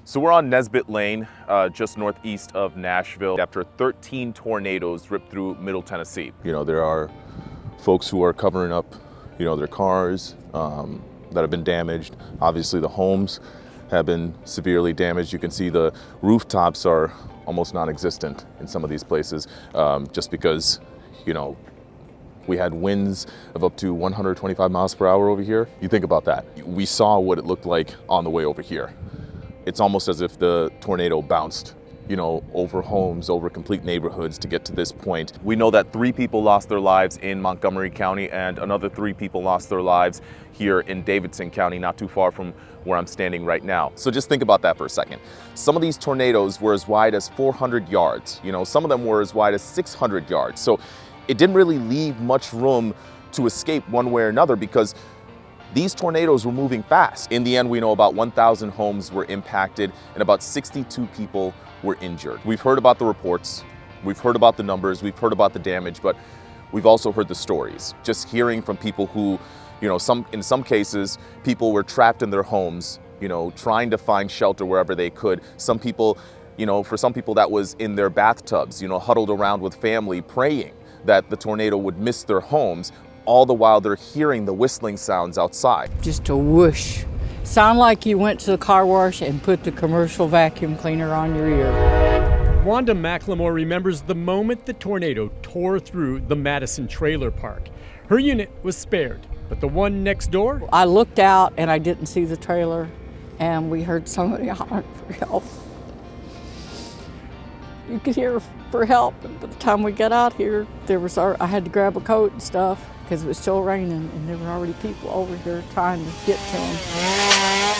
So we're on Nesbit Lane, just northeast of Nashville, after 13 tornadoes ripped through Middle Tennessee. You know, there are folks who are covering up, their cars that have been damaged. Obviously, the homes have been severely damaged. You can see the rooftops are almost non-existent in some of these places, just because, we had winds of up to 125 miles per hour over here. You think about that. We saw what it looked like on the way over here. It's almost as if the tornado bounced, over homes, over complete neighborhoods to get to this point. We know that 3 people lost their lives in Montgomery County and another 3 people lost their lives here in Davidson County, not too far from where I'm standing right now. So just think about that for a second. Some of these tornadoes were as wide as 400 yards. Some of them were as wide as 600 yards. So it didn't really leave much room to escape one way or another because these tornadoes were moving fast. In the end, we know about 1,000 homes were impacted and about 62 people were injured. We've heard about the reports, we've heard about the numbers, we've heard about the damage, but we've also heard the stories. Just hearing from people who, in some cases, people were trapped in their homes, trying to find shelter wherever they could. Some people, for some people that was in their bathtubs, huddled around with family praying that the tornado would miss their homes, all the while they're hearing the whistling sounds outside. Just a whoosh. Sound like you went to the car wash and put the commercial vacuum cleaner on your ear. Wanda McLemore remembers the moment the tornado tore through the Madison trailer park. Her unit was spared, but the one next door? I looked out and I didn't see the trailer, and we heard somebody hollering for help. You could hear for help, and by the time we got out here, I had to grab a coat and stuff because it was still raining, and there were already people over here trying to get to them.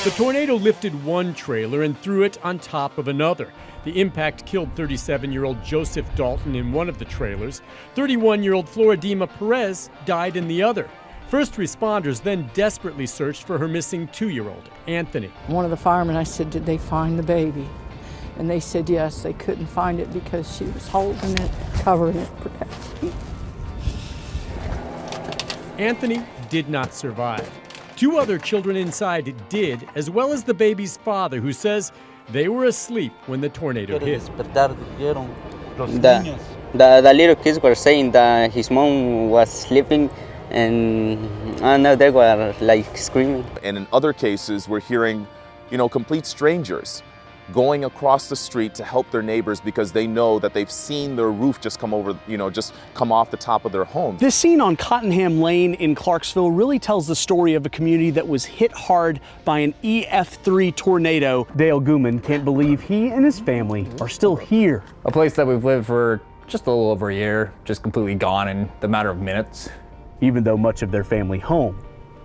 The tornado lifted one trailer and threw it on top of another. The impact killed 37-year-old Joseph Dalton in one of the trailers. 31-year-old Floridima Perez died in the other. First responders then desperately searched for her missing 2-year-old, Anthony. One of the firemen, I said, did they find the baby? And they said yes, they couldn't find it because she was holding it, covering it, protecting it. Anthony did not survive. 2 other children inside did, as well as the baby's father, who says they were asleep when the tornado hit. The little kids were saying that his mom was sleeping, and I know they were like screaming. And in other cases, we're hearing, complete strangers going across the street to help their neighbors because they know that they've seen their roof just come over, just come off the top of their homes. This scene on Cottenham Lane in Clarksville really tells the story of a community that was hit hard by an EF2 tornado. Dale Gooman can't believe he and his family are still here. A place that we've lived for just a little over a year, just completely gone in the matter of minutes. Even though much of their family home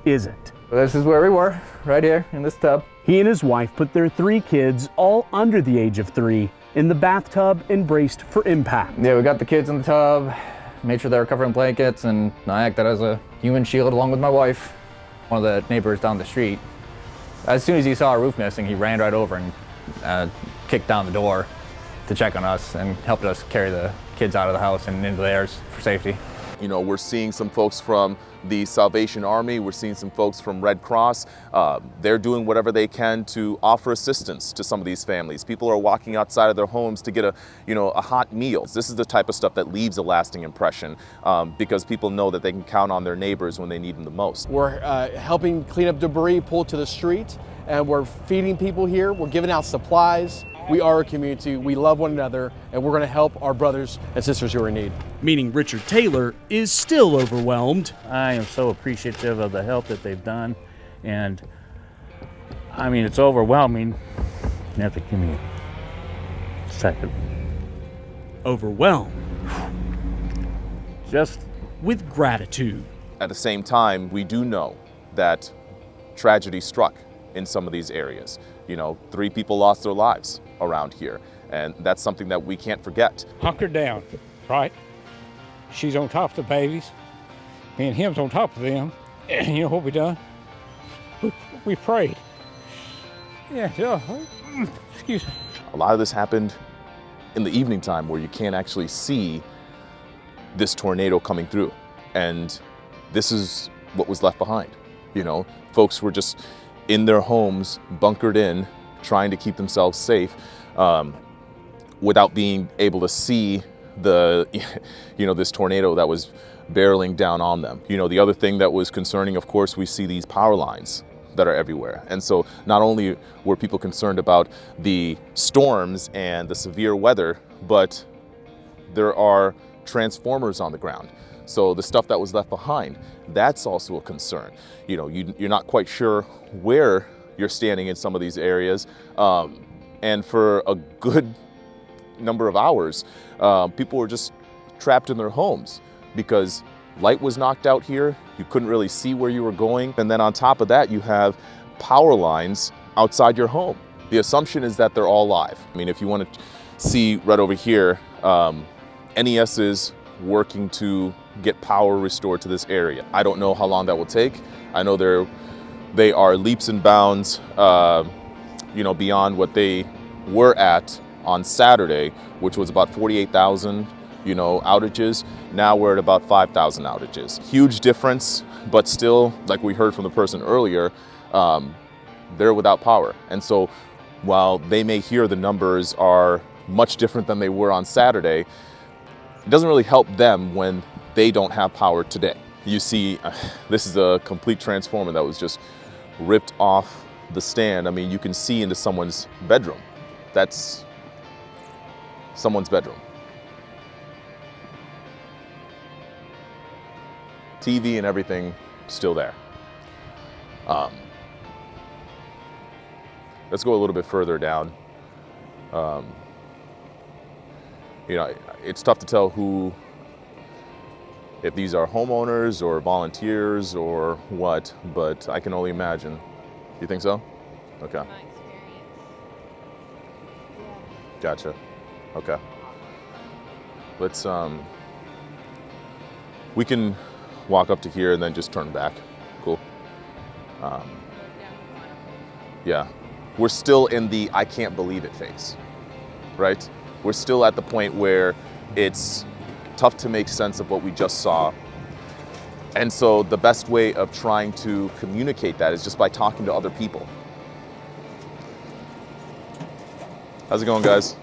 isn't. This is where we were, right here in this tub. He and his wife put their 3 kids, all under the age of 3, in the bathtub and braced for impact. Yeah, we got the kids in the tub, made sure they were covered in blankets, and I acted as a human shield along with my wife. One of the neighbors down the street, as soon as he saw our roof missing, he ran right over and kicked down the door to check on us and helped us carry the kids out of the house and into theirs for safety. We're seeing some folks from the Salvation Army, we're seeing some folks from Red Cross. They're doing whatever they can to offer assistance to some of these families. People are walking outside of their homes to get a hot meal. This is the type of stuff that leaves a lasting impression because people know that they can count on their neighbors when they need them the most. We're helping clean up debris pulled to the street, and we're feeding people here. We're giving out supplies. We are a community, we love one another, and we're gonna help our brothers and sisters who are in need. Meaning Richard Taylor is still overwhelmed. I am so appreciative of the help that they've done, and I mean, it's overwhelming. You have to give me a second. Overwhelmed. Just with gratitude. At the same time, we do know that tragedy struck in some of these areas. 3 people lost their lives around here, and that's something that we can't forget. Hunker down, right? She's on top of the babies, and him's on top of them. You know what we done? We prayed. Yeah, excuse me. A lot of this happened in the evening time where you can't actually see this tornado coming through, and this is what was left behind. Folks were just in their homes, bunkered in, trying to keep themselves safe without being able to see the, this tornado that was barreling down on them. The other thing that was concerning, of course, we see these power lines that are everywhere. And so not only were people concerned about the storms and the severe weather, but there are transformers on the ground. So the stuff that was left behind, that's also a concern. You're not quite sure where you're standing in some of these areas. And for a good number of hours, people were just trapped in their homes because light was knocked out here. You couldn't really see where you were going. And then on top of that, you have power lines outside your home. The assumption is that they're all live. I mean, if you want to see right over here, NES is working to get power restored to this area. I don't know how long that will take. I know they are leaps and bounds, beyond what they were at on Saturday, which was about 48,000, outages. Now we're at about 5,000 outages. Huge difference, but still, like we heard from the person earlier, they're without power. And so while they may hear the numbers are much different than they were on Saturday, it doesn't really help them when they don't have power today. You see, this is a complete transformer that was just ripped off the stand. I mean, you can see into someone's bedroom. That's someone's bedroom. TV and everything still there. Let's go a little bit further down. It's tough to tell if these are homeowners or volunteers or what, but I can only imagine. You think so? Okay. My experience. Yeah. Gotcha. Okay. Let's, we can walk up to here and then just turn back. Cool. Yeah. We're still in the I can't believe it phase, right? We're still at the point where it's tough to make sense of what we just saw. And so the best way of trying to communicate that is just by talking to other people. How's it going, guys?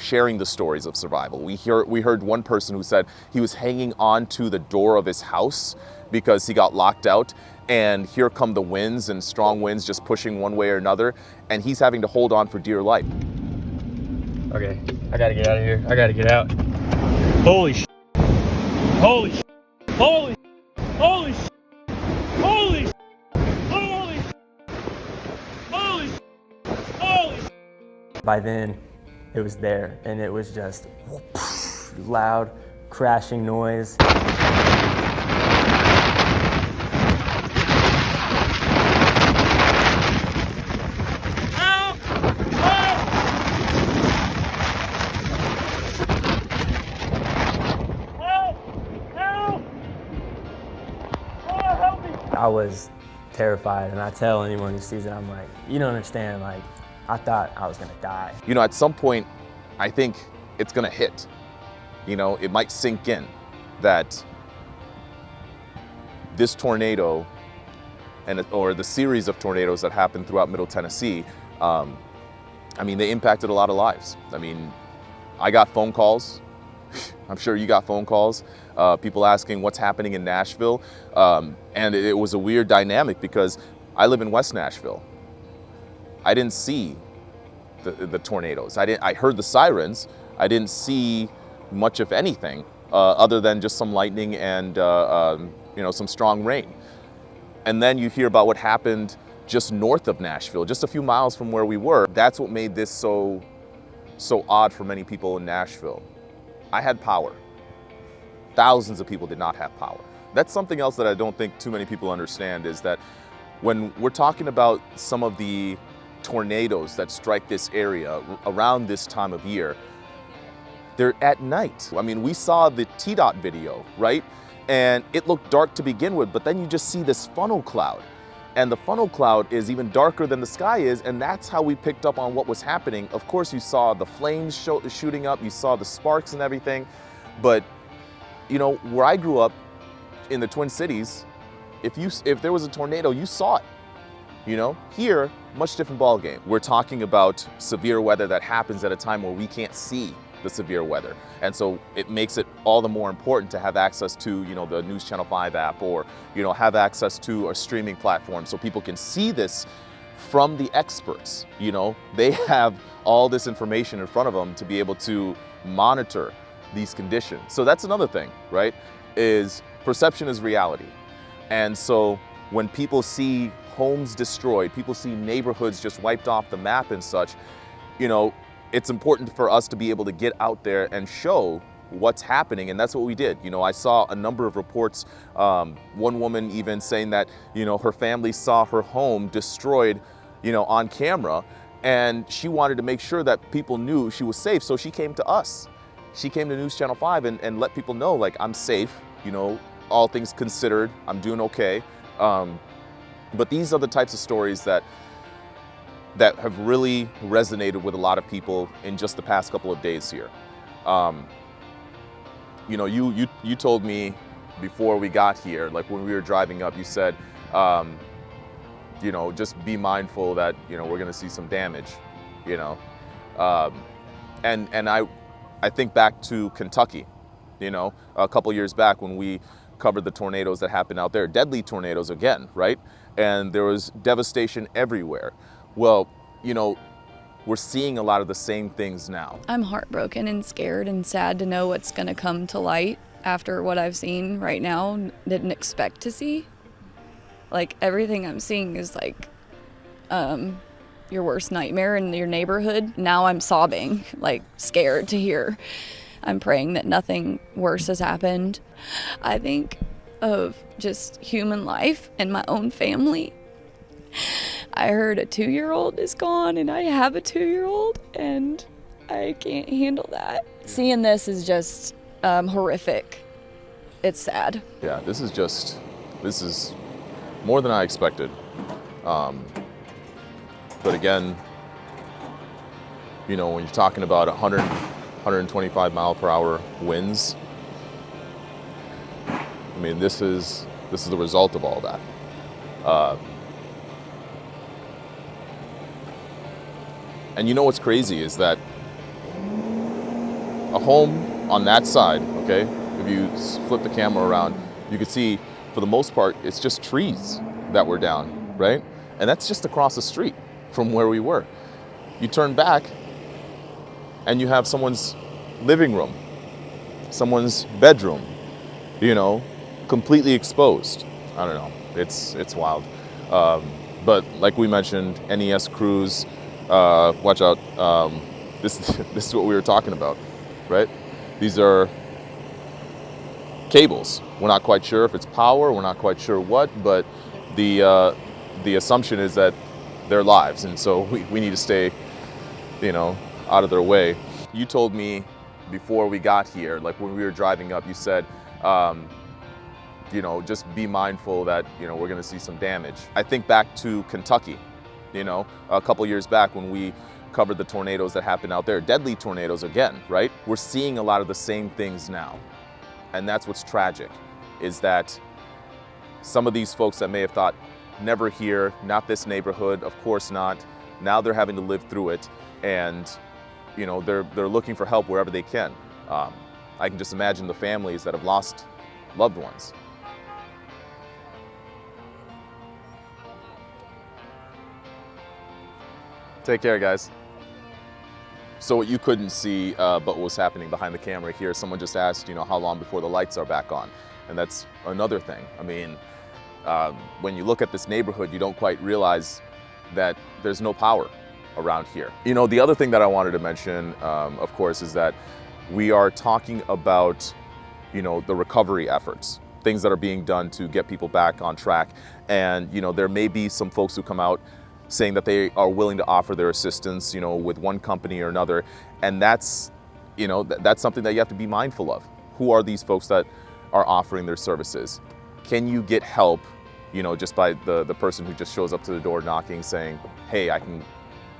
Sharing the stories of survival. We heard one person who said he was hanging on to the door of his house because he got locked out, and here come the winds and strong winds just pushing one way or another, and he's having to hold on for dear life. Okay, I gotta get out of here. I gotta get out. Holy sh! Holy sh! Holy sh! Holy sh! Holy sh! Holy sh! Holy sh! Holy sh! By then, it was there, and it was just loud, crashing noise. I was terrified, and I tell anyone who sees it, I'm like, you don't understand, like, I thought I was gonna die. At some point, I think it's gonna hit. It might sink in that this tornado or the series of tornadoes that happened throughout Middle Tennessee, they impacted a lot of lives. I got phone calls. I'm sure you got phone calls, people asking what's happening in Nashville. And it was a weird dynamic because I live in West Nashville. I didn't see the tornadoes. I heard the sirens. I didn't see much of anything other than just some lightning and some strong rain. And then you hear about what happened just north of Nashville, just a few miles from where we were. That's what made this so odd for many people in Nashville. I had power. Thousands of people did not have power. That's something else that I don't think too many people understand, is that when we're talking about some of the tornadoes that strike this area around this time of year, they're at night. We saw the TDOT video, right? And it looked dark to begin with, but then you just see this funnel cloud. And the funnel cloud is even darker than the sky is, and that's how we picked up on what was happening. Of course, you saw the flames shooting up, you saw the sparks and everything, but where I grew up in the Twin Cities, if there was a tornado, you saw it. You know, here, much different ball game. We're talking about severe weather that happens at a time where we can't see the severe weather. And so it makes it all the more important to have access to, you know, the NewsChannel 5 app, or, you know, have access to a streaming platform so people can see this from the experts. You know, they have all this information in front of them to be able to monitor these conditions. So that's another thing, right? Is perception is reality. And so when people see homes destroyed, people see neighborhoods just wiped off the map and such, you know, it's important for us to be able to get out there and show what's happening, and that's what we did. You know, I saw a number of reports, one woman even saying that, you know, her family saw her home destroyed, you know, on camera, and she wanted to make sure that people knew she was safe, so she came to us. She came to NewsChannel 5 and let people know, like, I'm safe, you know, all things considered, I'm doing okay. But these are the types of stories that have really resonated with a lot of people in just the past couple of days here. You know, you told me before we got here, like when we were driving up, you said, you know, just be mindful that, you know, we're gonna see some damage, you know. And I think back to Kentucky, you know, a couple years back when we covered the tornadoes that happened out there, deadly tornadoes again, right? And there was devastation everywhere. Well, you know, we're seeing a lot of the same things now. I'm heartbroken and scared and sad to know what's gonna come to light after what I've seen right now, didn't expect to see. Like, everything I'm seeing is like your worst nightmare in your neighborhood. Now I'm sobbing, like scared to hear. I'm praying that nothing worse has happened. I think of just human life and my own family. I heard a 2-year-old is gone, and I have a 2-year-old, and I can't handle that. Seeing this is just horrific. It's sad. Yeah, this is more than I expected. But again, you know, when you're talking about 125 mile per hour winds, I mean, this is the result of all that. And you know what's crazy is that a home on that side, okay, if you flip the camera around, you can see for the most part, it's just trees that were down, right? And that's just across the street from where we were. You turn back and you have someone's living room, someone's bedroom, you know, completely exposed. I don't know, it's wild. But like we mentioned, NES crews, watch out, this is what we were talking about, right? These are cables. We're not quite sure if it's power, we're not quite sure what, but the assumption is that they're lives, and so we need to stay, you know, out of their way. You told me before we got here, like when we were driving up, you said, you know, just be mindful that, you know, we're gonna see some damage. I think back to Kentucky, you know, a couple years back when we covered the tornadoes that happened out there, deadly tornadoes again, right? We're seeing a lot of the same things now. And that's what's tragic, is that some of these folks that may have thought, never here, not this neighborhood, of course not, now they're having to live through it, and, you know, they're looking for help wherever they can. I can just imagine the families that have lost loved ones. Take care, guys. So what you couldn't see, but what was happening behind the camera here, someone just asked, you know, how long before the lights are back on? And that's another thing. I mean, when you look at this neighborhood, you don't quite realize that there's no power around here. You know, the other thing that I wanted to mention, of course, is that we are talking about, you know, the recovery efforts, things that are being done to get people back on track. And, you know, there may be some folks who come out saying that they are willing to offer their assistance, you know, with one company or another. And that's, you know, that's something that you have to be mindful of. Who are these folks that are offering their services? Can you get help, you know, just by the person who just shows up to the door knocking saying, hey, I can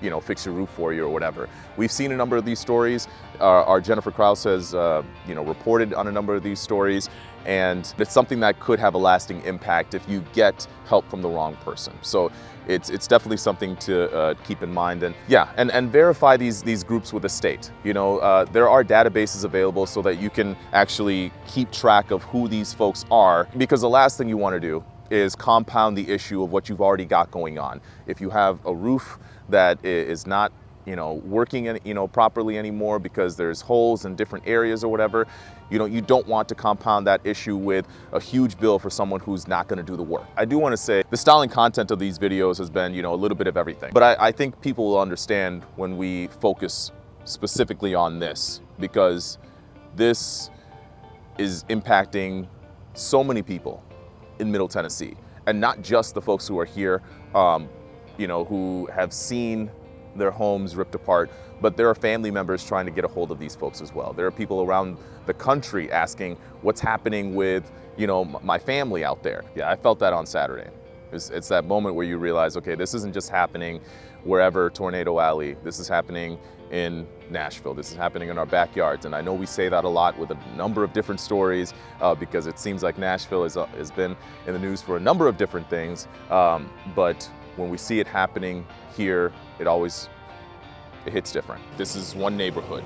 you know, fix your roof for you or whatever. We've seen a number of these stories. Our Jennifer Krause has, you know, reported on a number of these stories, and it's something that could have a lasting impact if you get help from the wrong person. So it's definitely something to keep in mind, and yeah, and verify these groups with the state. You know, there are databases available so that you can actually keep track of who these folks are, because the last thing you want to do is compound the issue of what you've already got going on. If you have a roof that is not, you know, working, you know, properly anymore because there's holes in different areas or whatever, you know, you don't want to compound that issue with a huge bill for someone who's not going to do the work. I do want to say the style and content of these videos has been, you know, a little bit of everything. But I think people will understand when we focus specifically on this, because this is impacting so many people in Middle Tennessee, and not just the folks who are here, you know, who have seen their homes ripped apart, but there are family members trying to get a hold of these folks as well. There are people around the country asking what's happening with, you know, my family out there. Yeah, I felt that on Saturday. It's that moment where you realize, okay, this isn't just happening wherever, Tornado Alley. This is happening in Nashville. This is happening in our backyards. And I know we say that a lot with a number of different stories because it seems like Nashville has been in the news for a number of different things. But when we see it happening here, it hits different. This is one neighborhood.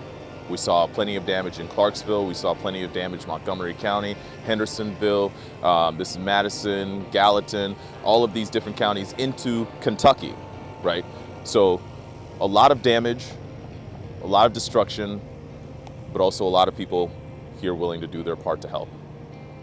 We saw plenty of damage in Clarksville. We saw plenty of damage in Montgomery County, Hendersonville. This is Madison, Gallatin, all of these different counties into Kentucky, right? So a lot of damage, a lot of destruction, but also a lot of people here willing to do their part to help.